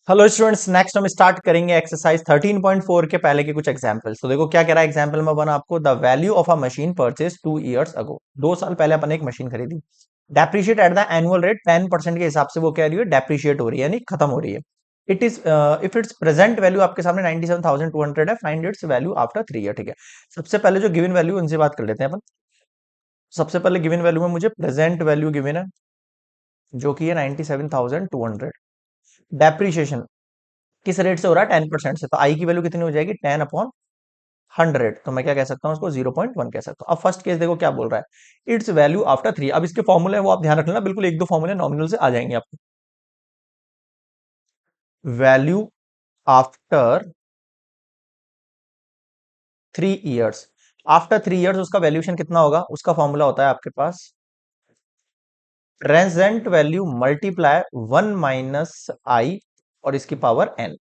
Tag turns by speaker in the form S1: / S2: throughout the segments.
S1: Hello students, next हम start करेंगे exercise 13.4 के पहले के कुछ एग्जांपल्स। तो देखो क्या कह रहा है एग्जांपल में वन आपको, the value of a machine purchase 2 years अगो। 2 साल पहले अपन ने एक मशीन खरीदी। Depreciate at the annual rate 10% के हिसाब से वो क्या रही है, डेप्रिशिएट हो रही है, यानी खत्म हो रही है। It is if it's present value आपके सामने 97,200 है, find its value after 3 year. ठीक है, सबसे पहले जो गिवन वैल्यू उनसे बात कर लेते हैं अपन। सबसे पहले गिवन वैल्यू में मुझे प्रेजेंट वैल्यू गिवन है, जो कि है 97,200। डेप्रिशिएशन किस रेट से हो रहा है, 10% से, तो आई की वैल्यू कितनी हो जाएगी, 10/100। तो मैं क्या कह सकता हूँ उसको, 0.1 कह सकता हूँ। अब फर्स्ट केस देखो क्या बोल रहा है, इट्स वैल्यू आफ्टर 3। अब इसके फॉर्मूले वो आप ध्यान रख लेना, बिल्कुल एक दो फॉर्मूले नॉमिनल से आ जाएंगे आपको। Value after 3 years, after 3 years उसका वैल्यूएशन कितना होगा, उसका फॉर्मूला होता है आपके पास प्रेजेंट वैल्यू मल्टीप्लाई 1 - i और इसकी पावर n।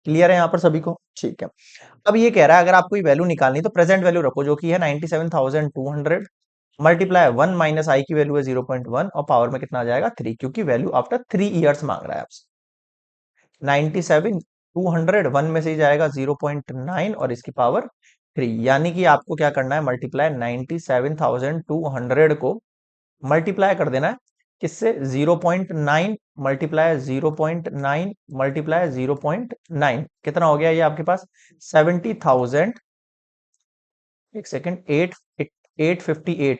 S1: क्लियर है यहाँ पर सभी को, ठीक है। अब ये कह रहा है अगर आपको ये वैल्यू निकालनी तो प्रेजेंट वैल्यू रखो, जो कि है 97,200 मल्टीप्लाई 1 - i की वैल्यू है 0.1 और पावर में कितना आ जाएगा 3, क्योंकि वैल्यू आफ्टर 3 years मांग रहा है आपसे। 97,200 वन में से ही जाएगा 0.9 और इसकी पावर 3, यानी कि आपको क्या करना है, मल्टीप्लाई 97,200 को मल्टीप्लाई कर देना है किससे, 0.9 मल्टीप्लाई 0.9 मल्टीप्लाई 0.9, कितना हो गया ये आपके पास 70,000। एक सेकेंड, 858.8।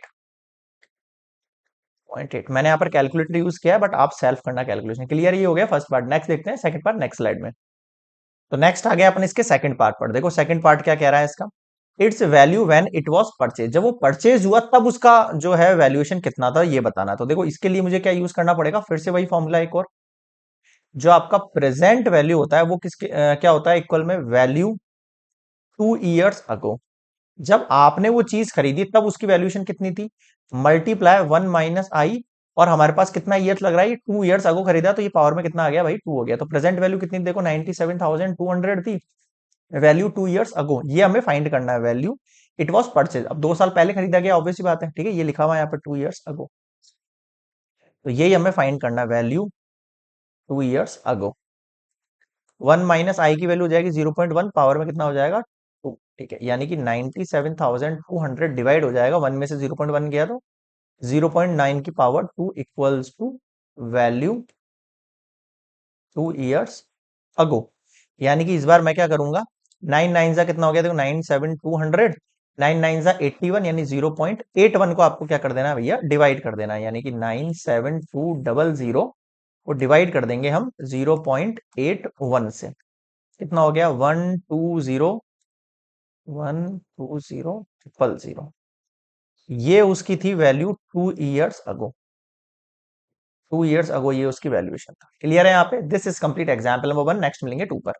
S1: मैंने यहाँ पर कैलकुलेटर यूज किया है, बट आप सेल्फ करना कैलकुलेशन। क्लियर, ये हो गया फर्स्ट पार्ट। नेक्स्ट देखते हैं सेकंड पार्ट नेक्स्ट स्लाइड में। तो नेक्स्ट आ गया अपन इसके सेकंड पार्ट पर। देखो सेकंड पार्ट क्या कह रहा है इसका, it's value when it was purchase. जब वो परचेज हुआ तब उसका जो है वैल्यूएशन कितना था ये बताना। तो देखो इसके लिए मुझे क्या यूज करना पड़ेगा, फिर से वही फॉर्मूला एक और। जो आपका प्रेजेंट वैल्यू होता है वो किसके क्या होता है, इक्वल में वैल्यू 2 years अगो। जब आपने वो चीज खरीदी तब उसकी वैल्यूएशन कितनी थी, मल्टीप्लाई 1 - i। और हमारे पास कितना ईयर्स लग रहा है, ये 2 years अगो खरीदा, तो ये पावर में कितना आ गया भाई, 2 हो गया। तो प्रेजेंट वैल्यू कितनी थी, देखो 97,200 थी, वैल्यू 2 years अगो, ये हमें फाइंड करना है वैल्यू। इट वॉज परचेज, अब 2 साल पहले खरीदा गया, ऑब्वियस बात है, ठीक है, ये लिखा हुआ है यहाँ पर 2 years अगो। तो यही हमें फाइंड करना है वैल्यू 2 years अगो। 1 - i की वैल्यू हो जाएगी 0.1, पावर में कितना हो जाएगा 2। ठीक है, यानी कि 97,200 डिवाइड हो जाएगा, वन में से 0.1 गया तो 0.9 की power 2 equals to value 2 years ago. यानी कि इस बार मैं क्या करूंगा, 9 9 जा कितना हो गया, देखो 97,200, 9 9 जा 81, यानी 0.81 को आपको क्या कर देना है भैया, डिवाइड कर देना है। यानी कि 97200 को डिवाइड कर देंगे हम 0.81 से, कितना हो गया 120 ये उसकी थी वैल्यू 2 years अगो। 2 years अगो ये उसकी वैल्यूएशन था। क्लियर है यहाँ पे, this is complete example number 1। Next मिलेंगे 2 पर।